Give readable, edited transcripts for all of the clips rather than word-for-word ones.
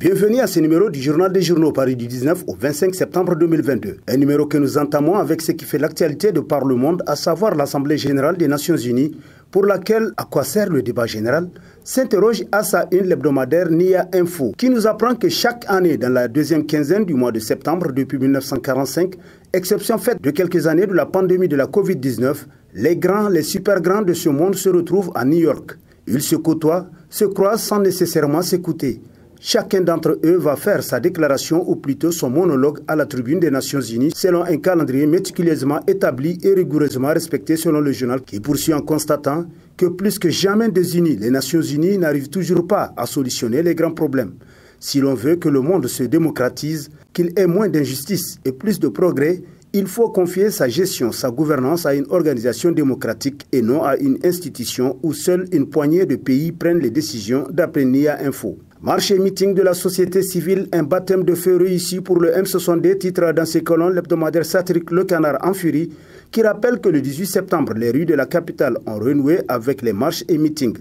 Bienvenue à ce numéro du Journal des Journaux paru du 19 au 25 septembre 2022. Un numéro que nous entamons avec ce qui fait l'actualité de par le monde, à savoir l'Assemblée générale des Nations Unies, pour laquelle, à quoi sert le débat général, s'interroge à sa une l'hebdomadaire NIA Info, qui nous apprend que chaque année, dans la deuxième quinzaine du mois de septembre depuis 1945, exception faite de quelques années de la pandémie de la Covid-19, les grands, les super grands de ce monde se retrouvent à New York. Ils se côtoient, se croisent sans nécessairement s'écouter. Chacun d'entre eux va faire sa déclaration ou plutôt son monologue à la tribune des Nations Unies selon un calendrier méticuleusement établi et rigoureusement respecté selon le journal qui poursuit en constatant que plus que jamais désunis, les Nations Unies n'arrivent toujours pas à solutionner les grands problèmes. Si l'on veut que le monde se démocratise, qu'il ait moins d'injustice et plus de progrès, il faut confier sa gestion, sa gouvernance à une organisation démocratique et non à une institution où seule une poignée de pays prennent les décisions d'après NIA Info. Marche et meeting de la société civile, un baptême de feu réussi pour le M62, titre dans ses colonnes l'hebdomadaire satirique Le Canard en furie, qui rappelle que le 18 septembre, les rues de la capitale ont renoué avec les marches et meetings.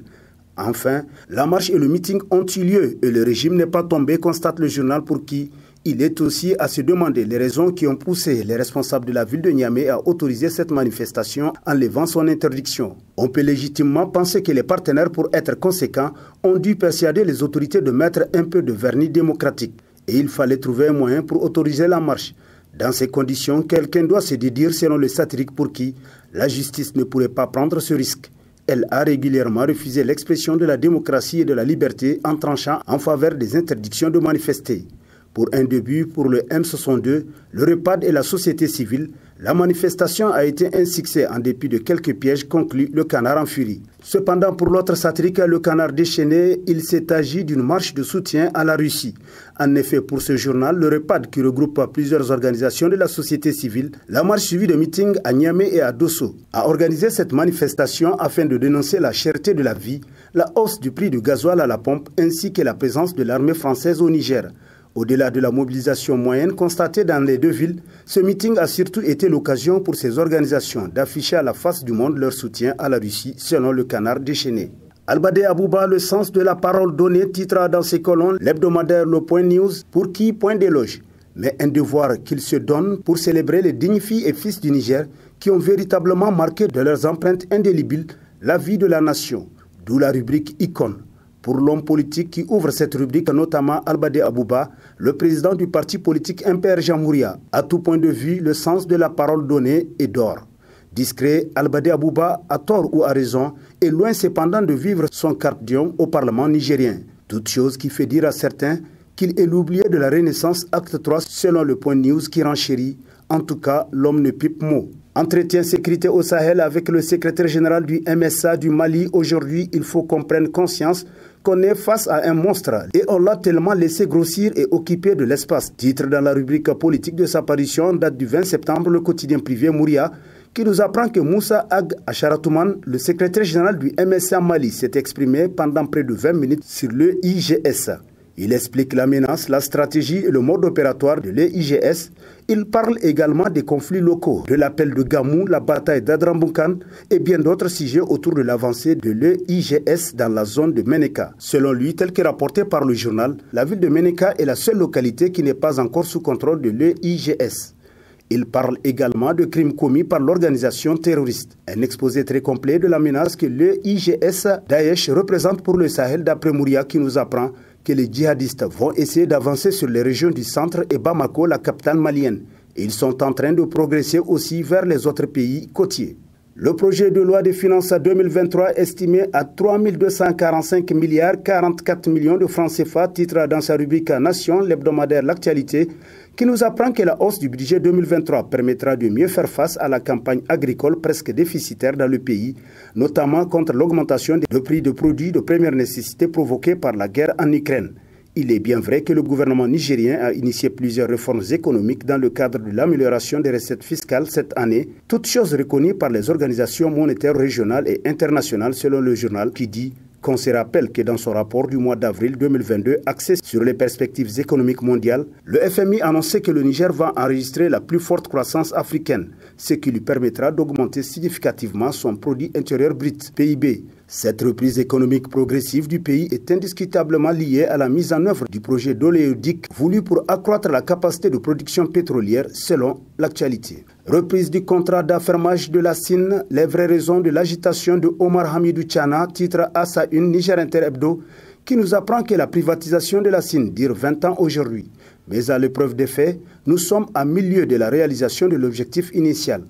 Enfin, la marche et le meeting ont eu lieu et le régime n'est pas tombé, constate le journal pour qui il est aussi à se demander les raisons qui ont poussé les responsables de la ville de Niamey à autoriser cette manifestation en levant son interdiction. On peut légitimement penser que les partenaires, pour être conséquents, ont dû persuader les autorités de mettre un peu de vernis démocratique. Et il fallait trouver un moyen pour autoriser la marche. Dans ces conditions, quelqu'un doit se dédire selon le satirique pour qui la justice ne pourrait pas prendre ce risque. Elle a régulièrement refusé l'expression de la démocratie et de la liberté en tranchant en faveur des interdictions de manifester. Pour un début, pour le M62, le REPAD et la société civile, la manifestation a été un succès en dépit de quelques pièges, conclut Le Canard en furie. Cependant, pour l'autre satirique, Le Canard déchaîné, il s'est agi d'une marche de soutien à la Russie. En effet, pour ce journal, le REPAD, qui regroupe plusieurs organisations de la société civile, la marche suivie de meetings à Niamey et à Dosso, a organisé cette manifestation afin de dénoncer la cherté de la vie, la hausse du prix du gasoil à la pompe ainsi que la présence de l'armée française au Niger. Au-delà de la mobilisation moyenne constatée dans les deux villes, ce meeting a surtout été l'occasion pour ces organisations d'afficher à la face du monde leur soutien à la Russie, selon Le Canard déchaîné. Albadé Abouba, le sens de la parole donnée, titre dans ses colonnes l'hebdomadaire Le Point News, pour qui point d'éloge, mais un devoir qu'il se donne pour célébrer les dignes filles et fils du Niger qui ont véritablement marqué de leurs empreintes indélébiles la vie de la nation, d'où la rubrique Icône. Pour l'homme politique qui ouvre cette rubrique, notamment Albadé Abouba, le président du parti politique MPR Jamhouria, à tout point de vue, le sens de la parole donnée est d'or. Discret, Albadé Abouba, à tort ou à raison, est loin cependant de vivre son cardion au Parlement nigérien. Toute chose qui fait dire à certains qu'il est l'oublié de la Renaissance, acte 3, selon le Point News qui renchérit. En tout cas, l'homme ne pipe mot. Entretien sécurité au Sahel avec le secrétaire général du MSA du Mali. Aujourd'hui, il faut qu'on prenne conscience qu'on est face à un monstre et on l'a tellement laissé grossir et occuper de l'espace. Titre dans la rubrique politique de sa parution, date du 20 septembre, le quotidien privé Mouria, qui nous apprend que Moussa Ag Acharatouman, le secrétaire général du MSA Mali, s'est exprimé pendant près de 20 minutes sur le IGS. Il explique la menace, la stratégie et le mode opératoire de l'EIGS. Il parle également des conflits locaux, de l'appel de Gamou, la bataille d'Adramboukane et bien d'autres sujets autour de l'avancée de l'EIGS dans la zone de Ménéka. Selon lui, tel que rapporté par le journal, la ville de Ménéka est la seule localité qui n'est pas encore sous contrôle de l'EIGS. Il parle également de crimes commis par l'organisation terroriste. Un exposé très complet de la menace que l'EIGS Daesh représente pour le Sahel d'après Mouria qui nous apprend que les djihadistes vont essayer d'avancer sur les régions du centre et Bamako, la capitale malienne. Et ils sont en train de progresser aussi vers les autres pays côtiers. Le projet de loi de finances 2023 estimé à 3 245 milliards 44 millions de francs CFA, titre dans sa rubrique Nation, l'hebdomadaire L'actualité, qui nous apprend que la hausse du budget 2023 permettra de mieux faire face à la campagne agricole presque déficitaire dans le pays, notamment contre l'augmentation des prix de produits de première nécessité provoquée par la guerre en Ukraine. Il est bien vrai que le gouvernement nigérien a initié plusieurs réformes économiques dans le cadre de l'amélioration des recettes fiscales cette année, toutes choses reconnues par les organisations monétaires régionales et internationales selon le journal qui dit qu'on se rappelle que dans son rapport du mois d'avril 2022 axé sur les perspectives économiques mondiales, le FMI annonçait que le Niger va enregistrer la plus forte croissance africaine, ce qui lui permettra d'augmenter significativement son produit intérieur brut, PIB. Cette reprise économique progressive du pays est indiscutablement liée à la mise en œuvre du projet d'oléoduc voulu pour accroître la capacité de production pétrolière selon l'actualité. Reprise du contrat d'affermage de la Sine, les vraies raisons de l'agitation de Omar Hamidou Tchana, titre à sa une Niger Inter Hebdo, qui nous apprend que la privatisation de la Sine dure 20 ans aujourd'hui. Mais à l'épreuve des faits, nous sommes à milieu de la réalisation de l'objectif initial.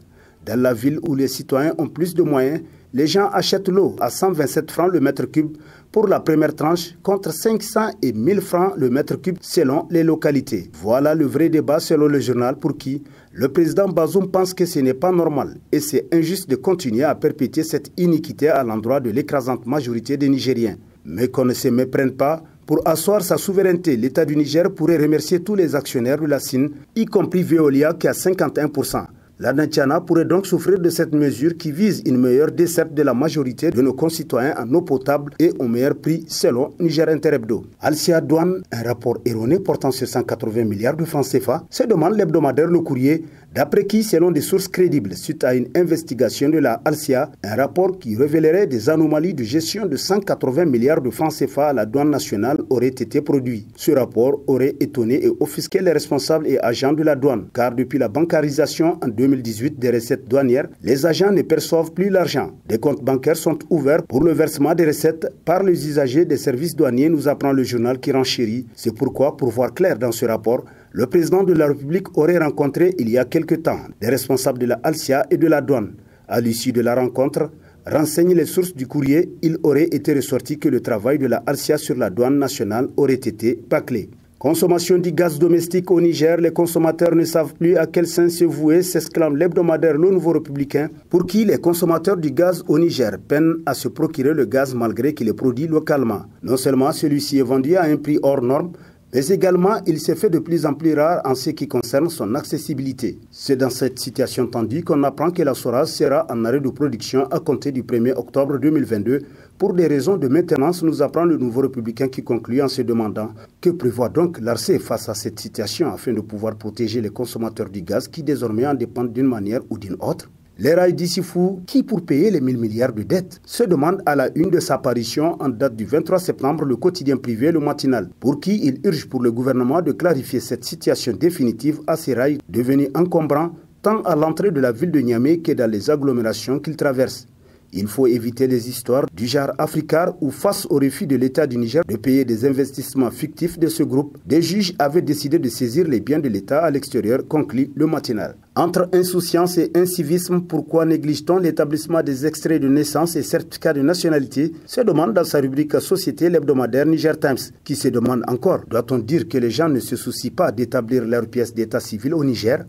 Dans la ville où les citoyens ont plus de moyens, les gens achètent l'eau à 127 francs le mètre cube pour la première tranche contre 500 et 1000 francs le mètre cube selon les localités. Voilà le vrai débat selon le journal pour qui le président Bazoum pense que ce n'est pas normal et c'est injuste de continuer à perpétuer cette iniquité à l'endroit de l'écrasante majorité des Nigériens. Mais qu'on ne se méprenne pas, pour asseoir sa souveraineté, l'État du Niger pourrait remercier tous les actionnaires de la Sine, y compris Veolia qui a 51%. L'Adan Tchana pourrait donc souffrir de cette mesure qui vise une meilleure desserte de la majorité de nos concitoyens en eau potable et au meilleur prix selon Niger Inter Hebdo. Alcia Douane, un rapport erroné portant sur 180 milliards de francs CFA, se demande l'hebdomadaire Le Courrier, d'après qui, selon des sources crédibles, suite à une investigation de la Alcia, un rapport qui révélerait des anomalies de gestion de 180 milliards de francs CFA à la douane nationale aurait été produit. Ce rapport aurait étonné et offusqué les responsables et agents de la douane, car depuis la bancarisation en 2018 des recettes douanières, les agents ne perçoivent plus l'argent. Des comptes bancaires sont ouverts pour le versement des recettes par les usagers des services douaniers, nous apprend le journal qui renchérit. C'est pourquoi, pour voir clair dans ce rapport, le président de la République aurait rencontré il y a quelque temps des responsables de la Alcia et de la douane. À l'issue de la rencontre, renseignent les sources du courrier, il aurait été ressorti que le travail de la Alcia sur la douane nationale aurait été bâclé. Consommation du gaz domestique au Niger, les consommateurs ne savent plus à quel sens se vouer, s'exclame l'hebdomadaire Le Nouveau Républicain, pour qui les consommateurs du gaz au Niger peinent à se procurer le gaz malgré qu'il est produit localement. Non seulement celui-ci est vendu à un prix hors norme, mais également il s'est fait de plus en plus rare en ce qui concerne son accessibilité. C'est dans cette situation tendue qu'on apprend que la SORAS sera en arrêt de production à compter du 1er octobre 2022 pour des raisons de maintenance, nous apprend le Nouveau Républicain qui conclut en se demandant que prévoit donc l'ARCE face à cette situation afin de pouvoir protéger les consommateurs du gaz qui désormais en dépendent d'une manière ou d'une autre. Les rails d'Issifou, qui pour payer les 1000 milliards de dettes, se demande à la une de sa parution en date du 23 septembre le quotidien privé Le Matinal, pour qui il urge pour le gouvernement de clarifier cette situation définitive à ces rails devenus encombrants tant à l'entrée de la ville de Niamey que dans les agglomérations qu'ils traversent. Il faut éviter les histoires du genre Africar où, face au refus de l'État du Niger de payer des investissements fictifs de ce groupe, des juges avaient décidé de saisir les biens de l'État à l'extérieur, conclut Le Matinal. Entre insouciance et incivisme, pourquoi néglige-t-on l'établissement des extraits de naissance et certificats de nationalité, se demande dans sa rubrique Société l'hebdomadaire Niger Times, qui se demande encore, doit-on dire que les gens ne se soucient pas d'établir leurs pièces d'état civil au Niger ?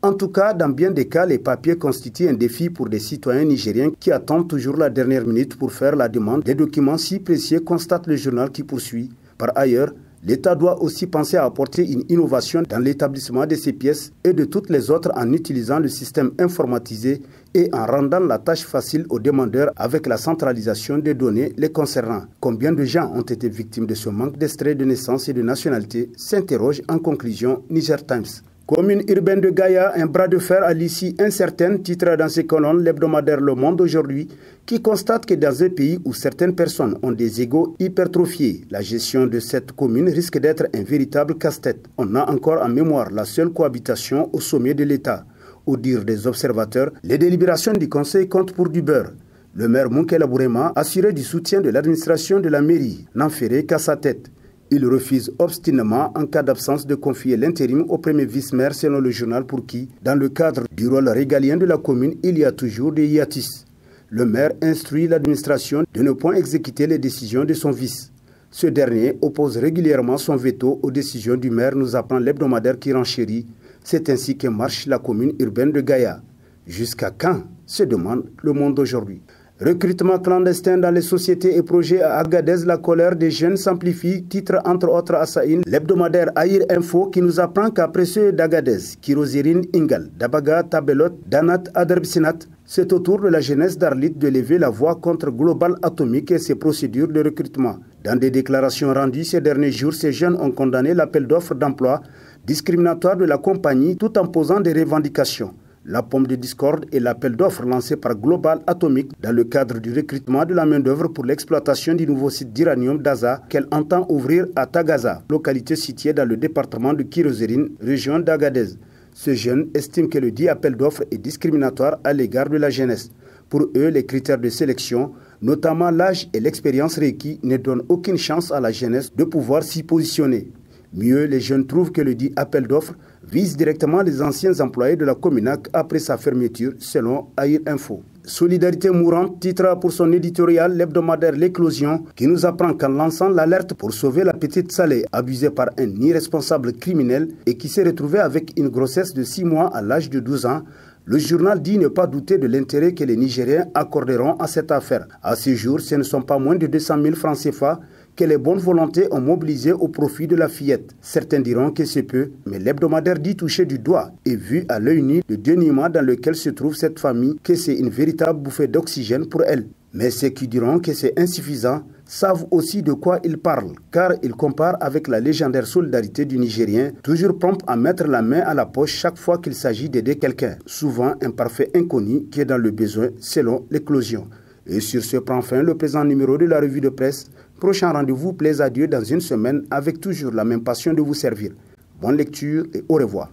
En tout cas, dans bien des cas, les papiers constituent un défi pour des citoyens nigériens qui attendent toujours la dernière minute pour faire la demande des documents si précieux, constate le journal qui poursuit. Par ailleurs, l'État doit aussi penser à apporter une innovation dans l'établissement de ces pièces et de toutes les autres en utilisant le système informatisé et en rendant la tâche facile aux demandeurs avec la centralisation des données les concernant. Combien de gens ont été victimes de ce manque d'extrait de naissance et de nationalité, s'interroge en conclusion Niger Times. Commune urbaine de Gaïa, un bras de fer à l'issue incertaine, titre dans ses colonnes l'hebdomadaire Le Monde aujourd'hui, qui constate que dans un pays où certaines personnes ont des égos hypertrophiés, la gestion de cette commune risque d'être un véritable casse-tête. On a encore en mémoire la seule cohabitation au sommet de l'État. Au dire des observateurs, les délibérations du Conseil comptent pour du beurre. Le maire Moukela Bourema, assuré du soutien de l'administration de la mairie, n'en ferait qu'à sa tête. Il refuse obstinément, en cas d'absence, de confier l'intérim au premier vice-maire selon le journal pour qui, dans le cadre du rôle régalien de la commune, il y a toujours des hiatus. Le maire instruit l'administration de ne point exécuter les décisions de son vice. Ce dernier oppose régulièrement son veto aux décisions du maire, nous apprend l'hebdomadaire qui renchérit. C'est ainsi que marche la commune urbaine de Gaïa. Jusqu'à quand, se demande Le Monde aujourd'hui. Recrutement clandestin dans les sociétés et projets à Agadez, la colère des jeunes s'amplifie, titre entre autres à Saïn, l'hebdomadaire Aïr Info qui nous apprend qu'après ceux d'Agadez, Kirozirine Ingal, Dabaga, Tabelot, Danat, Aderbsinat, c'est au tour de la jeunesse d'Arlit de lever la voix contre Global Atomic et ses procédures de recrutement. Dans des déclarations rendues ces derniers jours, ces jeunes ont condamné l'appel d'offres d'emploi discriminatoire de la compagnie tout en posant des revendications. La pomme de discorde est l'appel d'offres lancé par Global Atomic dans le cadre du recrutement de la main-d'œuvre pour l'exploitation du nouveau site d'uranium d'Aza qu'elle entend ouvrir à Tagaza, localité située dans le département de Kirozérine, région d'Agadez. Ce jeune estime que le dit appel d'offres est discriminatoire à l'égard de la jeunesse. Pour eux, les critères de sélection, notamment l'âge et l'expérience requis, ne donnent aucune chance à la jeunesse de pouvoir s'y positionner. Mieux, les jeunes trouvent que le dit appel d'offres vise directement les anciens employés de la Cominac après sa fermeture, selon Air Info. Solidarité mourante titre pour son éditorial l'hebdomadaire L'Éclosion qui nous apprend qu'en lançant l'alerte pour sauver la petite Saleh abusée par un irresponsable criminel et qui s'est retrouvée avec une grossesse de 6 mois à l'âge de 12 ans, le journal dit ne pas douter de l'intérêt que les Nigériens accorderont à cette affaire. À ce jour, ce ne sont pas moins de 200 000 francs CFA que les bonnes volontés ont mobilisé au profit de la fillette. Certains diront que c'est peu, mais l'hebdomadaire dit toucher du doigt et vu à l'œil nu le dénuement dans lequel se trouve cette famille que c'est une véritable bouffée d'oxygène pour elle. Mais ceux qui diront que c'est insuffisant savent aussi de quoi ils parlent, car ils comparent avec la légendaire solidarité du Nigérien, toujours prompt à mettre la main à la poche chaque fois qu'il s'agit d'aider quelqu'un, souvent un parfait inconnu qui est dans le besoin selon L'Éclosion. Et sur ce prend fin le présent numéro de la revue de presse. Prochain rendez-vous, plaise à Dieu dans une semaine avec toujours la même passion de vous servir. Bonne lecture et au revoir.